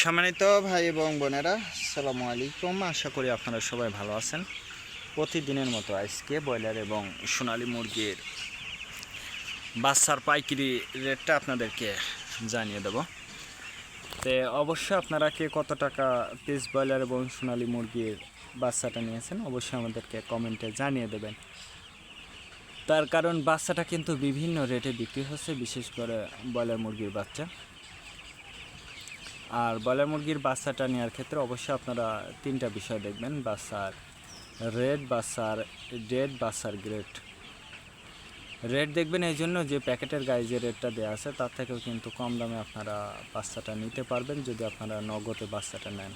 সম্মানিত ভাই এবং বোনেরা, আসসালামু আলাইকুম। আশা করি আপনারা সবাই ভালো আছেন। প্রতিদিনের মতো আজকে ব্রয়লার এবং সোনালী মুরগির বাচ্চার পাইকারি রেটটা আপনাদেরকে জানিয়ে দেব। তো অবশ্যই আপনারা কে কত টাকা পিস ব্রয়লার এবং সোনালী মুরগির বাচ্চাটা নিয়েছেন অবশ্যই আমাদেরকে কমেন্টে জানিয়ে দেবেন। তার কারণ বাচ্চাটা কিন্তু বিভিন্ন রেটে বিক্রি হচ্ছে, বিশেষ করে ব্রয়লার মুরগির বাচ্চা। আর ব্রয়লার মুরগির বাচ্চাটা নেওয়ার ক্ষেত্রে অবশ্যই আপনারা তিনটা বিষয় দেখবেন: বাচ্চার রেট, বাচ্চার ডেট, বাচ্চার গ্রেড। রেট দেখবেন এই জন্য যে প্যাকেটের গায়ে যে রেটটা দেওয়া আছে তার থেকেও কিন্তু কম দামে আপনারা বাচ্চাটা নিতে পারবেন যদি আপনারা নগদে বাচ্চাটা নেন।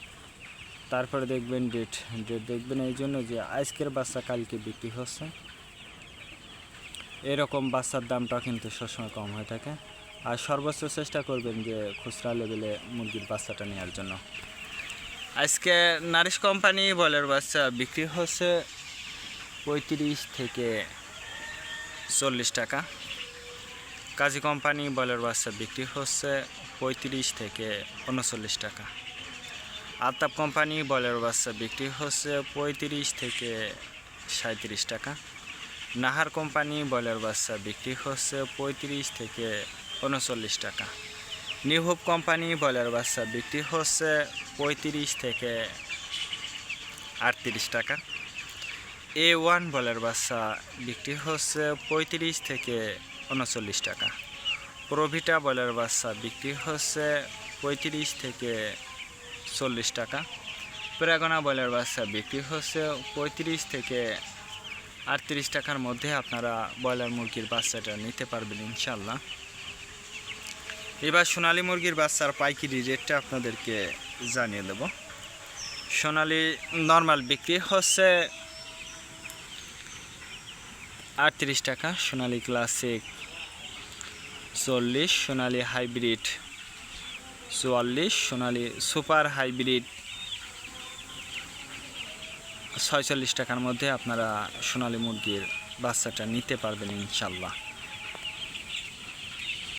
তারপরে দেখবেন ডেট। ডেট দেখবেন এই জন্য যে আজকের বাচ্চা কালকে বিক্রি হচ্ছে, এরকম বাচ্চার দামটা কিন্তু সবসময় কম হয়ে থাকে। আর সর্বোচ্চ চেষ্টা করবেন যে খুচরা লেভেলে মুরগির বাচ্চাটা নেওয়ার জন্য। আজকে নারিশ কোম্পানি ব্রয়লার বাচ্চা বিক্রি হচ্ছে 35 থেকে 40 টাকা। কাজী কোম্পানি ব্রয়লার বাচ্চা বিক্রি হচ্ছে 35 থেকে 39 টাকা। আলতাফ কোম্পানি ব্রয়লার বাচ্চা বিক্রি হচ্ছে 35 থেকে 37 টাকা। নাহার কোম্পানি ব্রয়লার বাচ্চা বিক্রি হচ্ছে 35 থেকে 39 টাকা। নিউ হোপ কোম্পানি ব্রয়লার বাচ্চা বিক্রি হচ্ছে 35 থেকে 38 টাকা। A1 ব্রয়লার বাচ্চা বিক্রি হচ্ছে 35 থেকে 39 টাকা। প্রভিটা ব্রয়লার বাচ্চা বিক্রি হচ্ছে 35 থেকে 40 টাকা। প্রাগনা ব্রয়লার বাচ্চা বিক্রি হচ্ছে 35 থেকে 38 টাকার মধ্যে আপনারা ব্রয়লার মুরগির বাচ্চাটা নিতে পারবেন ইনশাল্লাহ। এবার সোনালী মুরগির বাচ্চার পাইকারি রেটটা আপনাদেরকে জানিয়ে দেব। সোনালী নর্মাল বিক্রি হচ্ছে 38 টাকা, সোনালী ক্লাসিক 40, সোনালী হাইব্রিড 44, সোনালী সুপার হাইব্রিড 46 টাকার মধ্যে আপনারা সোনালী মুরগির বাচ্চাটা নিতে পারবেন ইনশাল্লাহ।